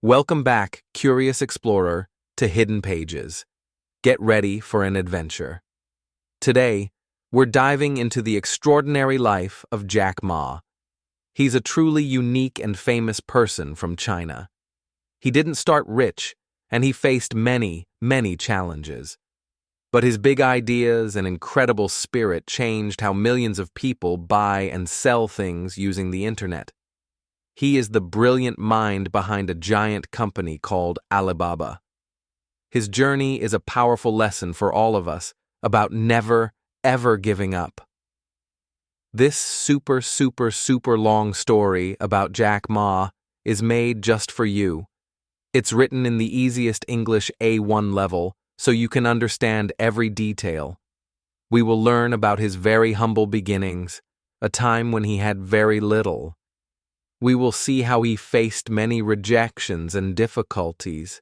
Welcome back, curious explorer, to Hidden Pages. Get ready for an adventure. Today, we're diving into the extraordinary life of Jack Ma. He's a truly unique and famous person from China. He didn't start rich, and he faced many challenges. But his big ideas and incredible spirit changed how millions of people buy and sell things using the internet. He is the brilliant mind behind a giant company called Alibaba. His journey is a powerful lesson for all of us about never, ever giving up. This super long story about Jack Ma is made just for you. It's written in the easiest English A1 level, so you can understand every detail. We will learn about his very humble beginnings, a time when he had very little. We will see how he faced many rejections and difficulties.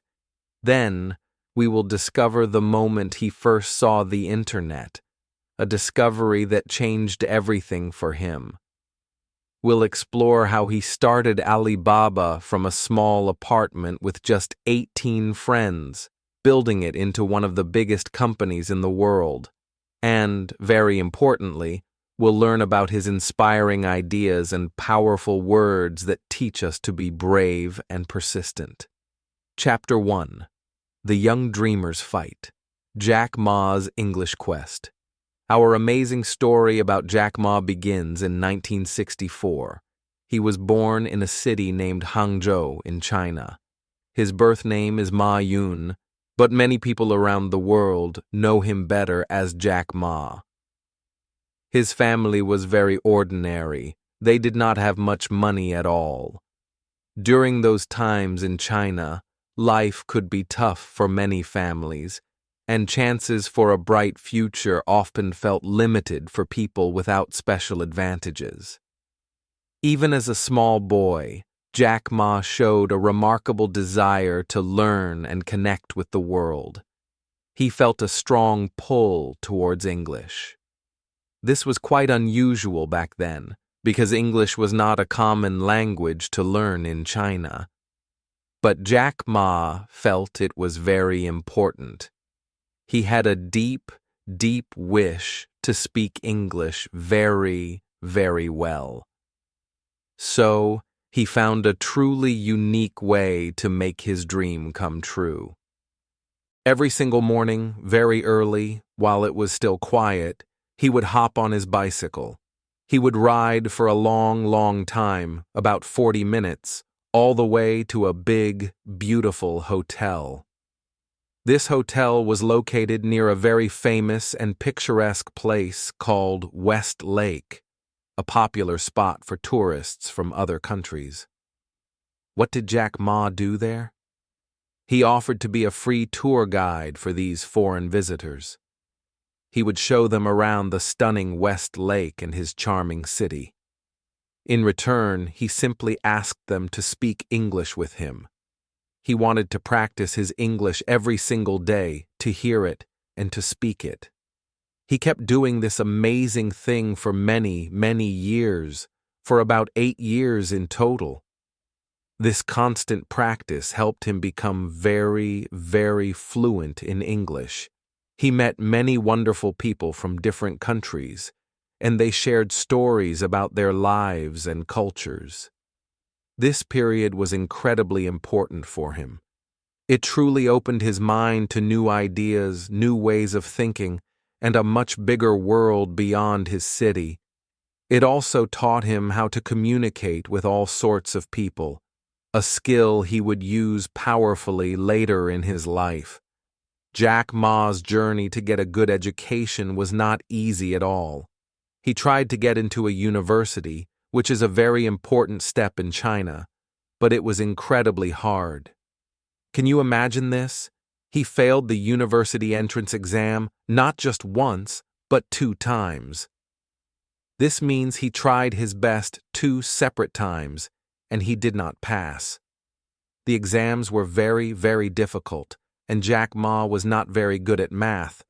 Then, we will discover the moment he first saw the internet, a discovery that changed everything for him. We'll explore how he started Alibaba from a small apartment with just 18 friends, building it into one of the biggest companies in the world. And, very importantly, we'll learn about his inspiring ideas and powerful words that teach us to be brave and persistent. Chapter 1. The Young Dreamer's Fight. Jack Ma's English Quest. Our amazing story about Jack Ma begins in 1964. He was born in a city named Hangzhou in China. His birth name is Ma Yun, but many people around the world know him better as Jack Ma. His family was very ordinary. They did not have much money at all. During those times in China, life could be tough for many families, and chances for a bright future often felt limited for people without special advantages. Even as a small boy, Jack Ma showed a remarkable desire to learn and connect with the world. He felt a strong pull towards English. This was quite unusual back then, because English was not a common language to learn in China. But Jack Ma felt it was very important. He had a deep wish to speak English very well. So, he found a truly unique way to make his dream come true. Every single morning, very early, while it was still quiet, he would hop on his bicycle. He would ride for a long time, about 40 minutes, all the way to a big, beautiful hotel. This hotel was located near a very famous and picturesque place called West Lake, a popular spot for tourists from other countries. What did Jack Ma do there? He offered to be a free tour guide for these foreign visitors. He would show them around the stunning West Lake and his charming city. In return, he simply asked them to speak English with him. He wanted to practice his English every single day, to hear it and to speak it. He kept doing this amazing thing for many years, for about 8 years in total. This constant practice helped him become very fluent in English. He met many wonderful people from different countries, and they shared stories about their lives and cultures. This period was incredibly important for him. It truly opened his mind to new ideas, new ways of thinking, and a much bigger world beyond his city. It also taught him how to communicate with all sorts of people, a skill he would use powerfully later in his life. Jack Ma's journey to get a good education was not easy at all. He tried to get into a university, which is a very important step in China, but it was incredibly hard. Can you imagine this? He failed the university entrance exam not just once, but 2 times. This means he tried his best 2 separate times, and he did not pass. The exams were very difficult, and Jack Ma was not very good at math,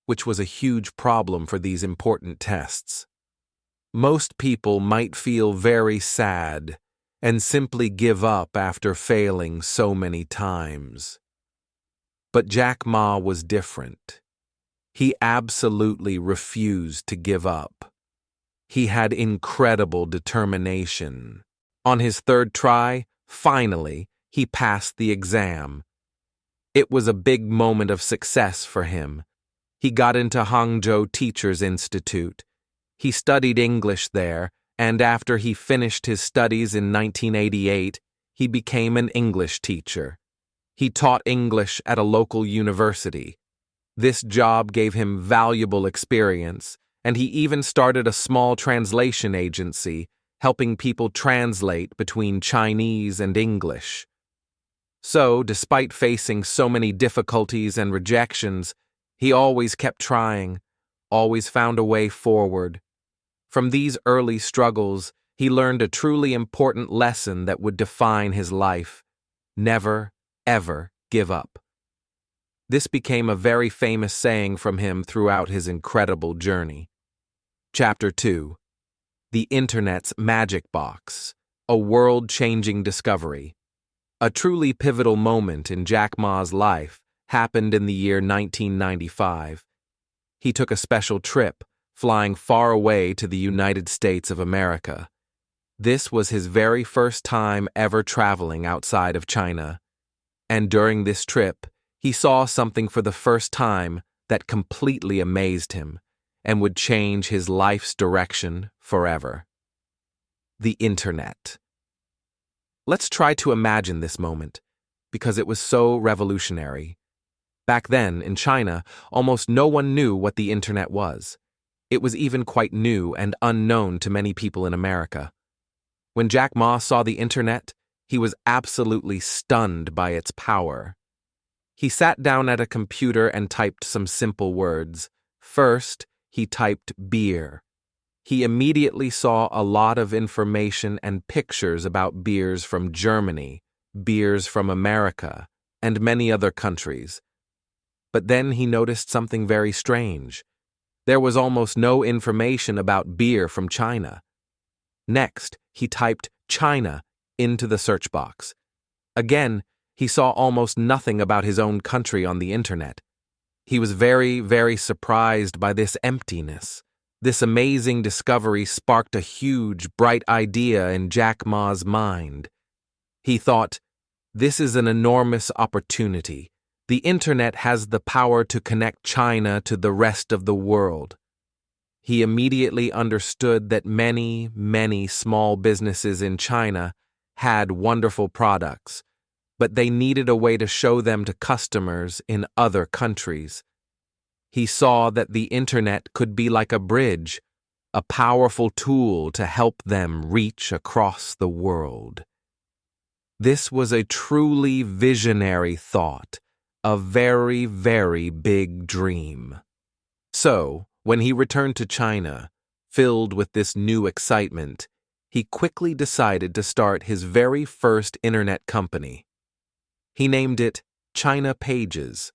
which was a huge problem for these important tests. Most people might feel very sad and simply give up after failing so many times. But Jack Ma was different. He absolutely refused to give up. He had incredible determination. On his third try, finally, he passed the exam. It was a big moment of success for him. He got into Hangzhou Teachers Institute. He studied English there, and after he finished his studies in 1988, he became an English teacher. He taught English at a local university. This job gave him valuable experience, and he even started a small translation agency, helping people translate between Chinese and English. So, despite facing so many difficulties and rejections, he always kept trying, always found a way forward. From these early struggles, he learned a truly important lesson that would define his life: never, ever give up. This became a very famous saying from him throughout his incredible journey. Chapter 2: The Internet's Magic Box, a world-changing discovery. A truly pivotal moment in Jack Ma's life happened in the year 1995. He took a special trip, flying far away to the United States of America. This was his very first time ever traveling outside of China. And during this trip, he saw something for the first time that completely amazed him and would change his life's direction forever. The Internet. Let's try to imagine this moment, because it was so revolutionary. Back then, in China, almost no one knew what the Internet was. It was even quite new and unknown to many people in America. When Jack Ma saw the Internet, he was absolutely stunned by its power. He sat down at a computer and typed some simple words. First, he typed beer. He immediately saw a lot of information and pictures about beers from Germany, beers from America, and many other countries. But then he noticed something very strange. There was almost no information about beer from China. Next, he typed China into the search box. Again, he saw almost nothing about his own country on the Internet. He was very, very surprised by this emptiness. This amazing discovery sparked a huge, bright idea in Jack Ma's mind. He thought, this is an enormous opportunity. The Internet has the power to connect China to the rest of the world. He immediately understood that many, many small businesses in China had wonderful products, but they needed a way to show them to customers in other countries. He saw that the Internet could be like a bridge, a powerful tool to help them reach across the world. This was a truly visionary thought, a very, very big dream. So, when he returned to China, filled with this new excitement, he quickly decided to start his very first Internet company. He named it China Pages.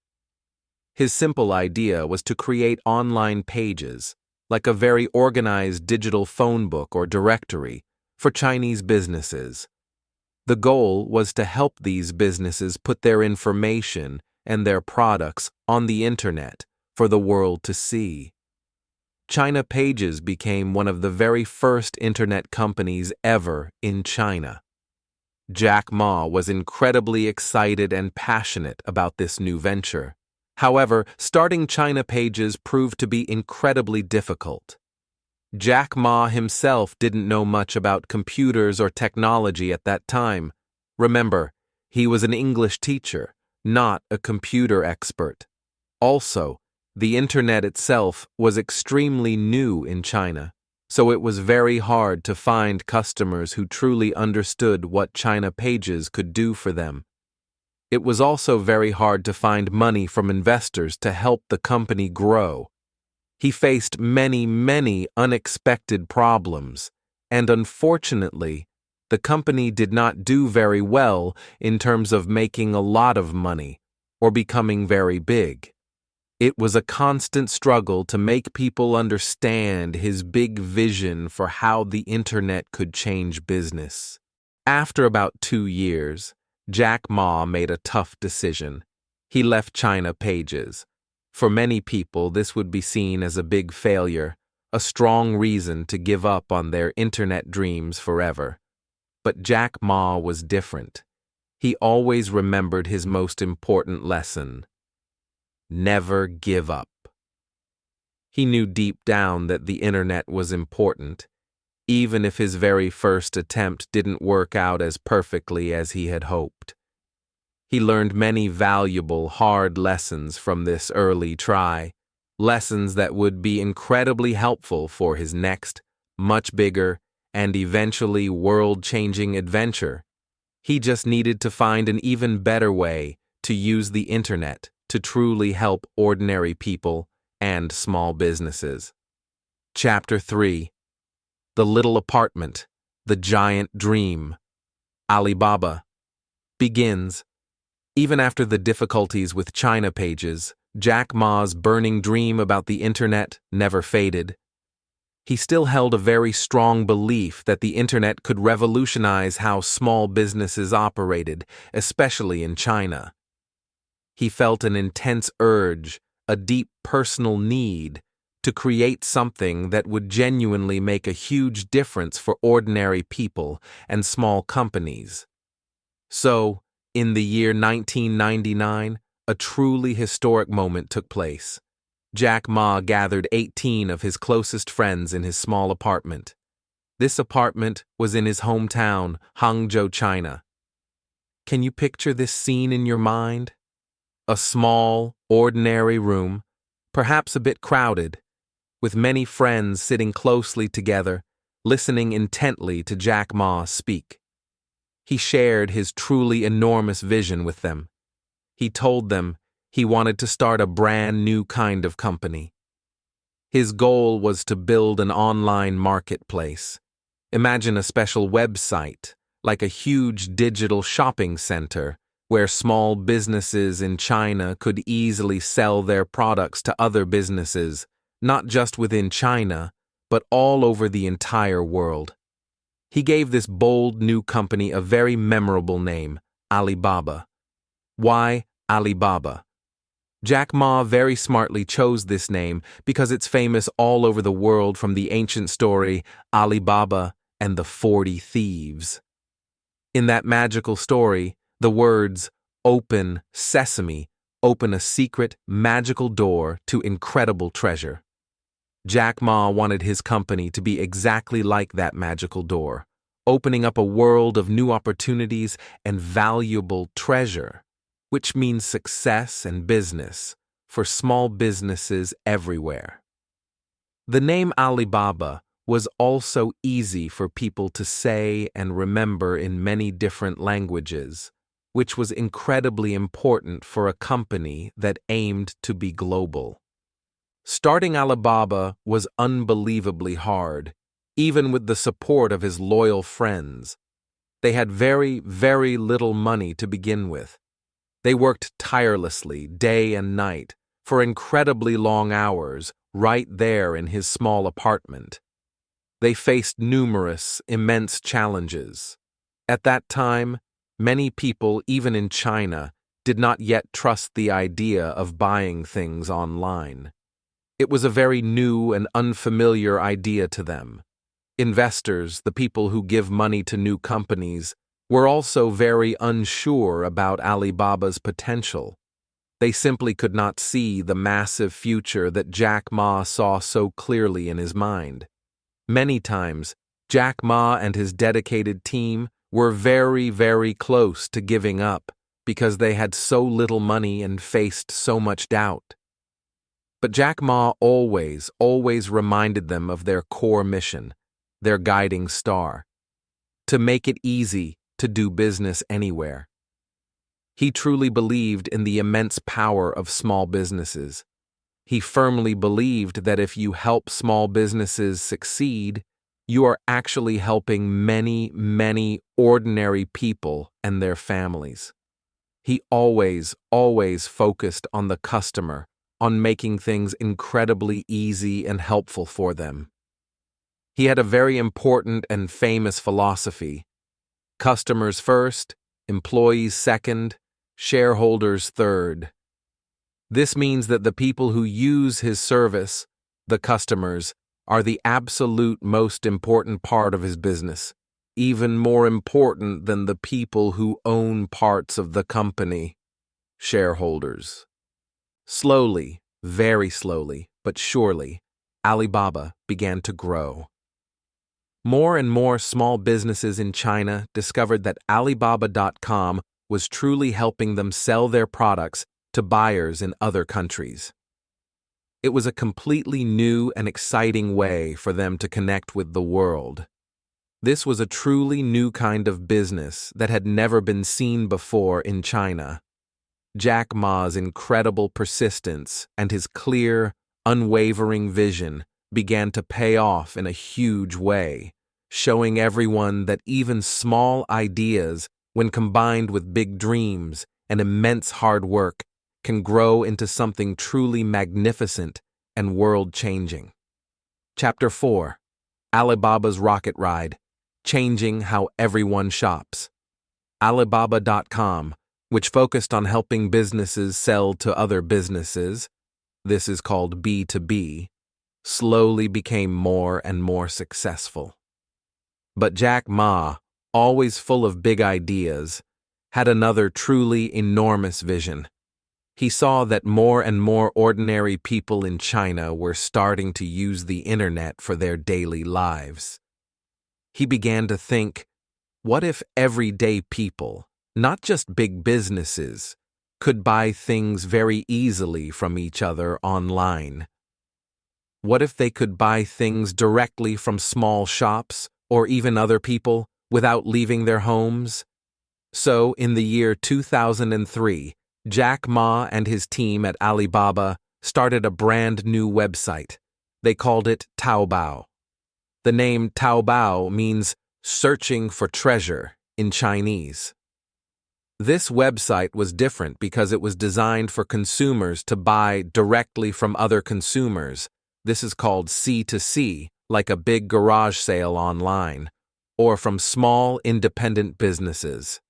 His simple idea was to create online pages, like a very organized digital phone book or directory, for Chinese businesses. The goal was to help these businesses put their information and their products on the Internet for the world to see. China Pages became one of the very first Internet companies ever in China. Jack Ma was incredibly excited and passionate about this new venture. However, starting China Pages proved to be incredibly difficult. Jack Ma himself didn't know much about computers or technology at that time. Remember, he was an English teacher, not a computer expert. Also, the Internet itself was extremely new in China, so it was very hard to find customers who truly understood what China Pages could do for them. It was also very hard to find money from investors to help the company grow. He faced many, many unexpected problems, and unfortunately, the company did not do very well in terms of making a lot of money or becoming very big. It was a constant struggle to make people understand his big vision for how the Internet could change business. After about 2 years, Jack Ma made a tough decision. He left China Pages. For many people, this would be seen as a big failure, a strong reason to give up on their internet dreams forever. But Jack Ma was different. He always remembered his most important lesson: never give up. He knew deep down that the internet was important, even if his very first attempt didn't work out as perfectly as he had hoped. He learned many valuable, hard lessons from this early try, lessons that would be incredibly helpful for his next, much bigger, and eventually world-changing adventure. He just needed to find an even better way to use the internet to truly help ordinary people and small businesses. Chapter 3. The Little Apartment, the Giant Dream. Alibaba begins. Even after the difficulties with China Pages, Jack Ma's burning dream about the internet never faded. He still held a very strong belief that the internet could revolutionize how small businesses operated, especially in China. He felt an intense urge, a deep personal need, to create something that would genuinely make a huge difference for ordinary people and small companies. So, in the year 1999, a truly historic moment took place. Jack Ma gathered 18 of his closest friends in his small apartment. This apartment was in his hometown, Hangzhou, China. Can you picture this scene in your mind? A small, ordinary room, perhaps a bit crowded, with many friends sitting closely together, listening intently to Jack Ma speak. He shared his truly enormous vision with them. He told them he wanted to start a brand new kind of company. His goal was to build an online marketplace. Imagine a special website, like a huge digital shopping center, where small businesses in China could easily sell their products to other businesses, not just within China, but all over the entire world. He gave this bold new company a very memorable name, Alibaba. Why Alibaba? Jack Ma very smartly chose this name because it's famous all over the world from the ancient story Alibaba and the 40 Thieves. In that magical story, the words "Open Sesame" open a secret, magical door to incredible treasure. Jack Ma wanted his company to be exactly like that magical door, opening up a world of new opportunities and valuable treasure, which means success and business for small businesses everywhere. The name Alibaba was also easy for people to say and remember in many different languages, which was incredibly important for a company that aimed to be global. Starting Alibaba was unbelievably hard, even with the support of his loyal friends. They had very, very little money to begin with. They worked tirelessly, day and night, for incredibly long hours, right there in his small apartment. They faced numerous, immense challenges. At that time, many people, even in China, did not yet trust the idea of buying things online. It was a very new and unfamiliar idea to them. Investors, the people who give money to new companies, were also very unsure about Alibaba's potential. They simply could not see the massive future that Jack Ma saw so clearly in his mind. Many times, Jack Ma and his dedicated team were very, very close to giving up because they had so little money and faced so much doubt. But Jack Ma always reminded them of their core mission, their guiding star: to make it easy to do business anywhere. He truly believed in the immense power of small businesses. He firmly believed that if you help small businesses succeed, you are actually helping many, many ordinary people and their families. He always focused on the customer, on making things incredibly easy and helpful for them. He had a very important and famous philosophy: Customers first, employees second, shareholders third. This means that the people who use his service, the customers, are the absolute most important part of his business, even more important than the people who own parts of the company, shareholders. Slowly, very slowly, but surely, Alibaba began to grow. More and more small businesses in China discovered that Alibaba.com was truly helping them sell their products to buyers in other countries. It was a completely new and exciting way for them to connect with the world. This was a truly new kind of business that had never been seen before in China. Jack Ma's incredible persistence and his clear, unwavering vision began to pay off in a huge way, showing everyone that even small ideas, when combined with big dreams and immense hard work, can grow into something truly magnificent and world-changing. Chapter 4: Alibaba's Rocket Ride, Changing How Everyone Shops. Alibaba.com, which focused on helping businesses sell to other businesses, this is called B2B, slowly became more and more successful. But Jack Ma, always full of big ideas, had another truly enormous vision. He saw that more and more ordinary people in China were starting to use the internet for their daily lives. He began to think, what if everyday people, not just big businesses, could buy things very easily from each other online? What if they could buy things directly from small shops or even other people without leaving their homes? So, in the year 2003, Jack Ma and his team at Alibaba started a brand new website. They called it Taobao. The name Taobao means searching for treasure in Chinese. This website was different because it was designed for consumers to buy directly from other consumers. This is called C2C, like a big garage sale online, or from small independent businesses.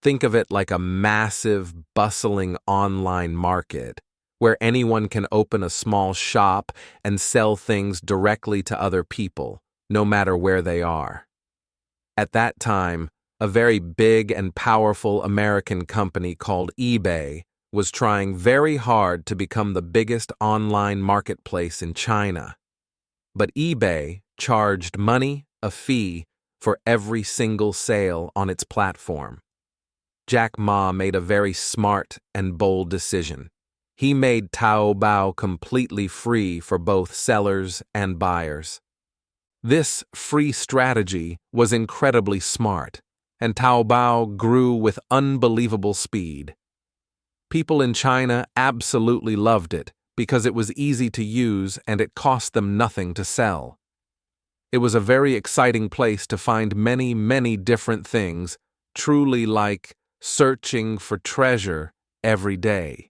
Think of it like a massive, bustling online market where anyone can open a small shop and sell things directly to other people, no matter where they are. At that time, a very big and powerful American company called eBay was trying very hard to become the biggest online marketplace in China. But eBay charged money, a fee, for every single sale on its platform. Jack Ma made a very smart and bold decision. He made Taobao completely free for both sellers and buyers. This free strategy was incredibly smart, and Taobao grew with unbelievable speed. People in China absolutely loved it because it was easy to use and it cost them nothing to sell. It was a very exciting place to find many, many different things, truly like searching for treasure every day.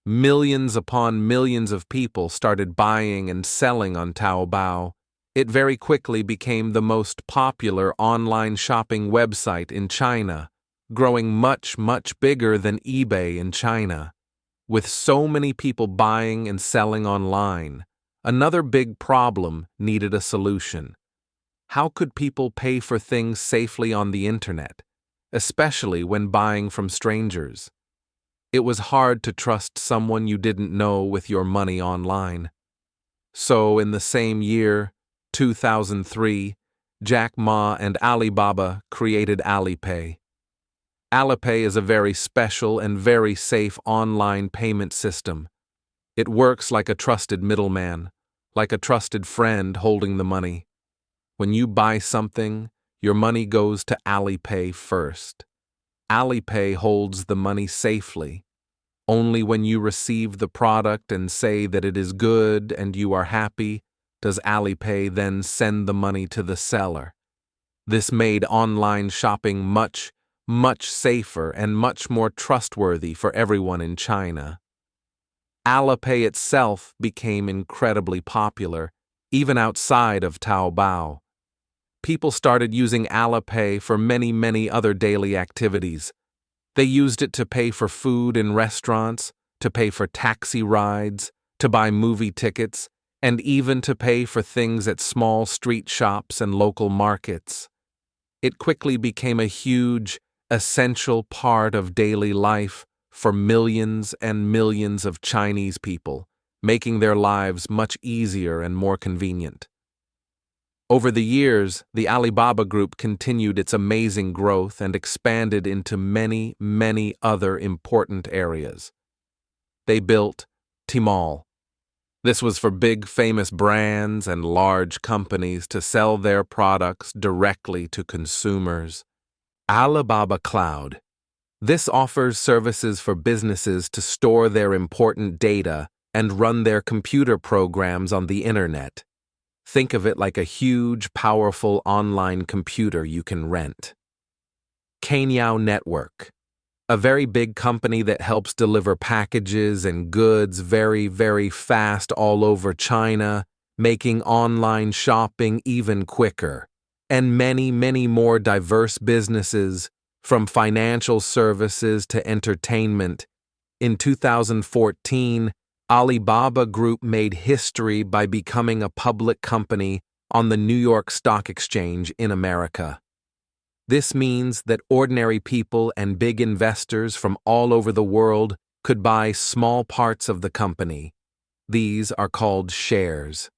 Millions upon millions of people started buying and selling on Taobao. It very quickly became the most popular online shopping website in China, growing much, much bigger than eBay in China. With so many people buying and selling online, another big problem needed a solution. How could people pay for things safely on the internet, especially when buying from strangers? It was hard to trust someone you didn't know with your money online. So, in the same year, 2003, Jack Ma and Alibaba created Alipay. Alipay is a very special and very safe online payment system. It works like a trusted middleman, like a trusted friend holding the money. When you buy something, your money goes to Alipay first. Alipay holds the money safely. Only when you receive the product and say that it is good and you are happy, does Alipay then send the money to the seller. This made online shopping much, much safer and much more trustworthy for everyone in China. Alipay itself became incredibly popular, even outside of Taobao. people started using Alipay for many, many other daily activities. They used it to pay for food in restaurants, to pay for taxi rides, to buy movie tickets, and even to pay for things at small street shops and local markets. It quickly became a huge, essential part of daily life for millions and millions of Chinese people, making their lives much easier and more convenient. Over the years, the Alibaba Group continued its amazing growth and expanded into many, many other important areas. They built Tmall. This was for big, famous brands and large companies to sell their products directly to consumers. Alibaba Cloud. This offers services for businesses to store their important data and run their computer programs on the internet. Think of it like a huge, powerful online computer you can rent. Cainiao Network. A very big company that helps deliver packages and goods very, very fast all over China, making online shopping even quicker. And many, many more diverse businesses, from financial services to entertainment. In 2014, Alibaba Group made history by becoming a public company on the New York Stock Exchange in America. This means that ordinary people and big investors from all over the world could buy small parts of the company. These are called shares.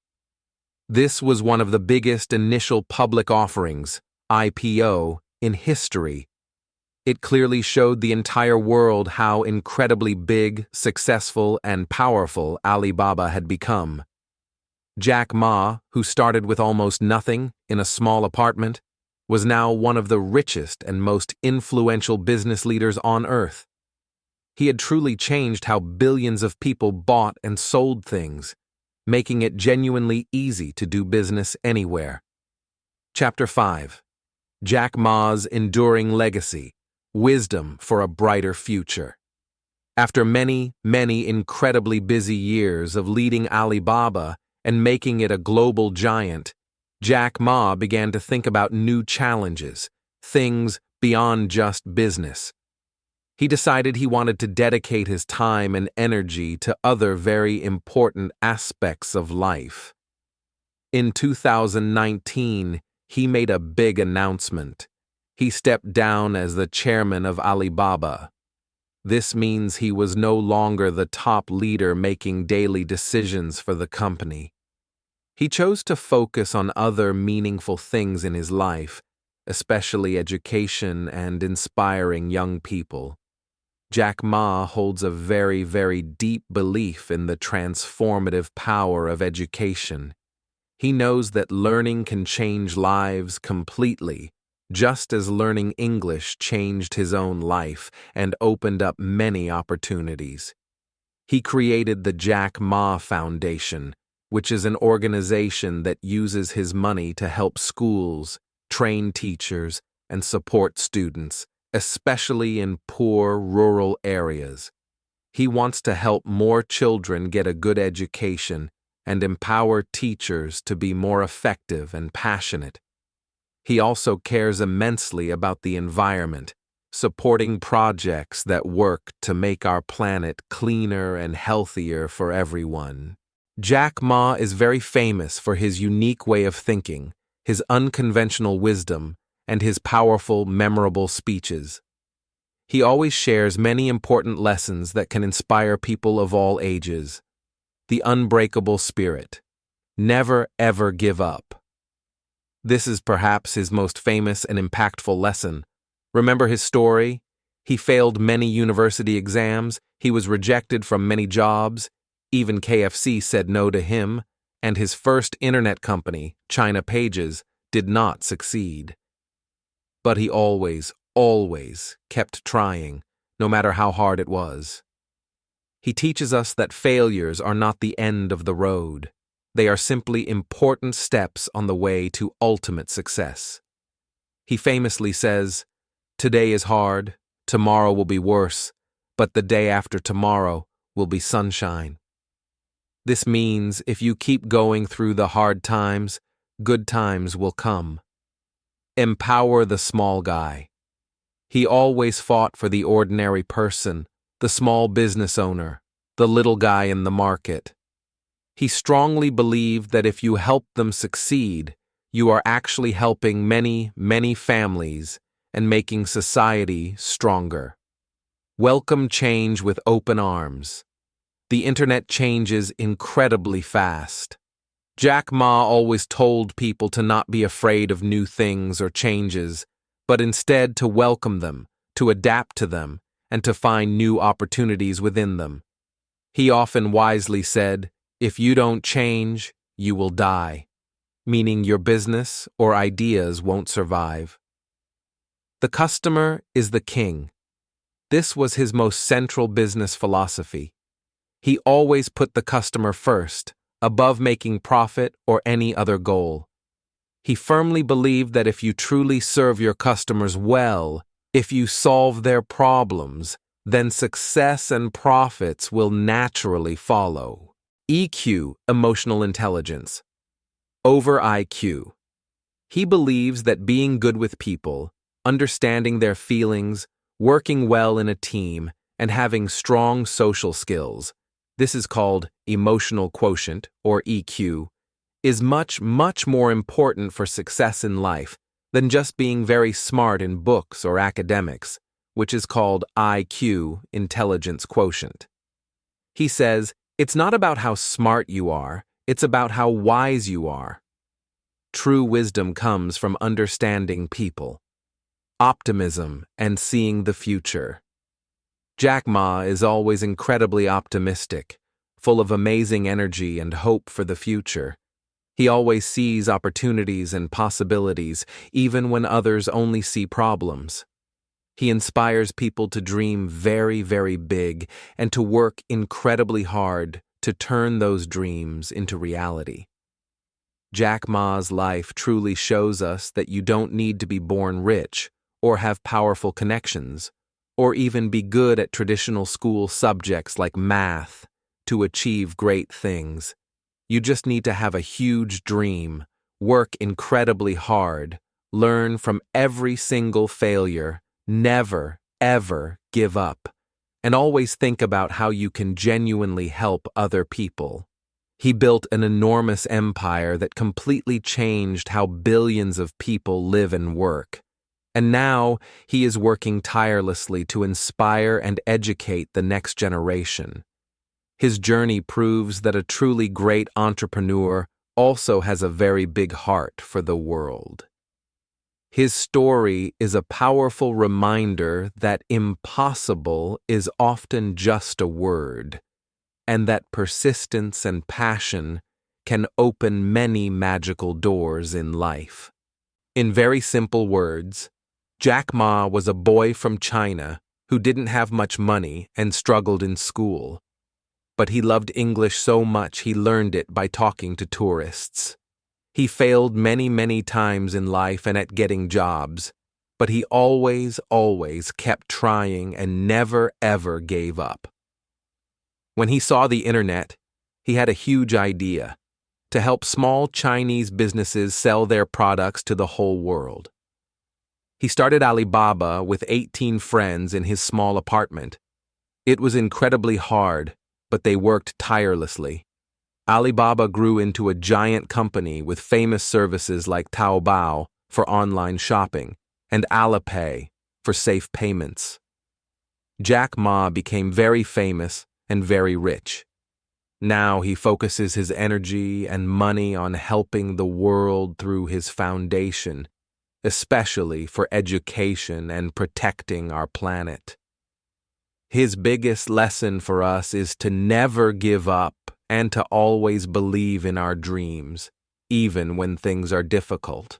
This was one of the biggest initial public offerings, IPO, in history. It clearly showed the entire world how incredibly big, successful, and powerful Alibaba had become. Jack Ma, who started with almost nothing in a small apartment, was now one of the richest and most influential business leaders on earth. He had truly changed how billions of people bought and sold things, making it genuinely easy to do business anywhere. Chapter 5. Jack Ma's Enduring Legacy. Wisdom for a Brighter Future. After many, many incredibly busy years of leading Alibaba and making it a global giant, Jack Ma began to think about new challenges, things beyond just business. He decided he wanted to dedicate his time and energy to other very important aspects of life. In 2019, he made a big announcement. He stepped down as the chairman of Alibaba. This means he was no longer the top leader making daily decisions for the company. He chose to focus on other meaningful things in his life, especially education and inspiring young people. Jack Ma holds a very, very deep belief in the transformative power of education. He knows that learning can change lives completely, just as learning English changed his own life and opened up many opportunities. He created the Jack Ma Foundation, which is an organization that uses his money to help schools, train teachers, and support students, especially in poor rural areas. He wants to help more children get a good education and empower teachers to be more effective and passionate. He also cares immensely about the environment, supporting projects that work to make our planet cleaner and healthier for everyone. Jack Ma is very famous for his unique way of thinking, his unconventional wisdom, and his powerful, memorable speeches. He always shares many important lessons that can inspire people of all ages. The unbreakable spirit. Never, ever give up. This is perhaps his most famous and impactful lesson. Remember his story? He failed many university exams, he was rejected from many jobs, even KFC said no to him, and his first internet company, China Pages, did not succeed. But he always kept trying, no matter how hard it was. He teaches us that failures are not the end of the road. They are simply important steps on the way to ultimate success. He famously says, "Today is hard, tomorrow will be worse, but the day after tomorrow will be sunshine." This means if you keep going through the hard times, good times will come. Empower the small guy. He always fought for the ordinary person, the small business owner, the little guy in the market. He strongly believed that if you help them succeed, you are actually helping many, many families and making society stronger. Welcome change with open arms. The internet changes incredibly fast. Jack Ma always told people to not be afraid of new things or changes, but instead to welcome them, to adapt to them, and to find new opportunities within them. He often wisely said, "If you don't change, you will die," meaning your business or ideas won't survive. The customer is the king. This was his most central business philosophy. He always put the customer first, above making profit or any other goal. He firmly believed that if you truly serve your customers well, if you solve their problems, then success and profits will naturally follow. EQ, emotional intelligence. Over IQ. He believes that being good with people, understanding their feelings, working well in a team, and having strong social skills, this is called emotional quotient, or EQ, is much, much more important for success in life than just being very smart in books or academics, which is called IQ, intelligence quotient. He says, it's not about how smart you are, it's about how wise you are. True wisdom comes from understanding people, optimism, and seeing the future. Jack Ma is always incredibly optimistic, full of amazing energy and hope for the future. He always sees opportunities and possibilities, even when others only see problems. He inspires people to dream very, very big and to work incredibly hard to turn those dreams into reality. Jack Ma's life truly shows us that you don't need to be born rich or have powerful connections, or even be good at traditional school subjects like math to achieve great things. You just need to have a huge dream, work incredibly hard, learn from every single failure, never, ever give up, and always think about how you can genuinely help other people. He built an enormous empire that completely changed how billions of people live and work. And now he is working tirelessly to inspire and educate the next generation. His journey proves that a truly great entrepreneur also has a very big heart for the world. His story is a powerful reminder that impossible is often just a word, and that persistence and passion can open many magical doors in life. In very simple words, Jack Ma was a boy from China who didn't have much money and struggled in school. But he loved English so much he learned it by talking to tourists. He failed many, many times in life and at getting jobs, but he always, always kept trying and never, ever gave up. When he saw the internet, he had a huge idea: to help small Chinese businesses sell their products to the whole world. He started Alibaba with 18 friends in his small apartment. It was incredibly hard, but they worked tirelessly. Alibaba grew into a giant company with famous services like Taobao for online shopping and Alipay for safe payments. Jack Ma became very famous and very rich. Now he focuses his energy and money on helping the world through his foundation, especially for education and protecting our planet. His biggest lesson for us is to never give up and to always believe in our dreams, even when things are difficult.